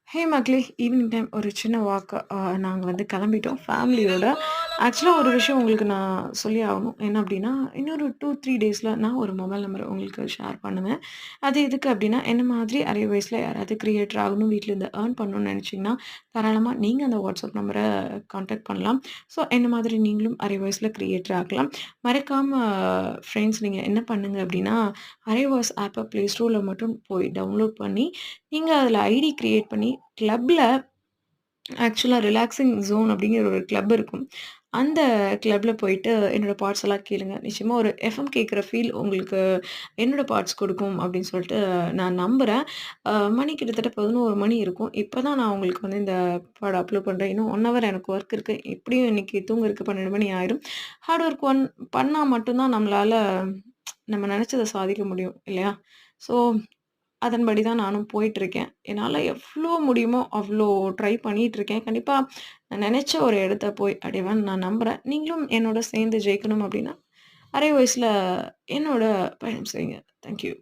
ஹே மக்களே! Evening time ஒரு சின்ன வாக் நாங்க வந்து கிளம்பிட்டோம் ஃபேமிலியோட. ஆக்சுவலா ஒரு விஷயம் உங்களுக்கு நான் சொல்லியே ஆகணும். என்ன அப்டின்னா, இன்னொரு 2, 3 டேஸ்ல நான் ஒரு மொபைல் நம்பர் உங்களுக்கு ஷேர் பண்ணுவேன். அது எதுக்கு அப்டின்னா, என்ன மாதிரி அரை வயசுல யாராவது கிரியேட்டர் ஆகணும், வீட்ல இருந்து ஏர்ன் பண்ணணும்னு நெனச்சீங்கன்னா, தாராளமா நீங்க அந்த வாட்ஸ்அப் நம்பர கான்டாக்ட் பண்ணலாம். ஸோ என்ன மாதிரி நீங்களும் அரை வயசுல கிரியேட்டர் ஆகலாம். மறக்காம ஃப்ரெண்ட்ஸ் நீங்க என்ன பண்ணுங்க அப்டின்னா, அரைவாஸ் ஆப்ப Play Storeல மட்டும் போய் டவுன்லோட் பண்ணி, நீங்க அதில ஐடி கிரியேட் பண்ணி கிளப்ல ஆக்சுவலா ரிலாக்சிங் ஜோன் அப்படிங்கிற ஒரு கிளப் இருக்கும். அந்த கிளப்ல போயிட்டு என்னோட பாட்ஸ் எல்லாம் கேளுங்க. நிச்சயமா ஒரு எஃப்எம் கேட்குற ஃபீல் உங்களுக்கு என்னோட பாட்ஸ் கொடுக்கும் அப்படின்னு சொல்லிட்டு நான் நம்புறேன். மணி கிட்டத்தட்ட 11 மணி இருக்கும். இப்ப தான் நான் உங்களுக்கு வந்து இந்த பாடம் அப்லோட் பண்றேன். இன்னும் 1 ஹவர் எனக்கு ஒர்க் இருக்கு. எப்படியும் இன்னைக்கு தூங்குறதுக்கு 12 மணி ஆயிரும். ஹார்ட் ஒர்க் பண்ணா மட்டும் தான் நம்மளால நம்ம நெனச்சத சாதிக்க முடியும் இல்லையா? ஸோ அதன்படி தான் நானும் போயிட்டுருக்கேன். என்னால எவ்ளோ முடியுமோ அவ்ளோ ட்ரை பண்ணிட்டுருக்கேன். கண்டிப்பா நான் நெனைச்ச ஒரு இடத்த போய் அடைவேன்னு நான் நம்புறேன். நீங்களும் என்னோட சேர்ந்து ஜெயிக்கணும் அப்டின்னா, அரை வயசுல என்னோட பயணம் செய்யுங்க. Thank you.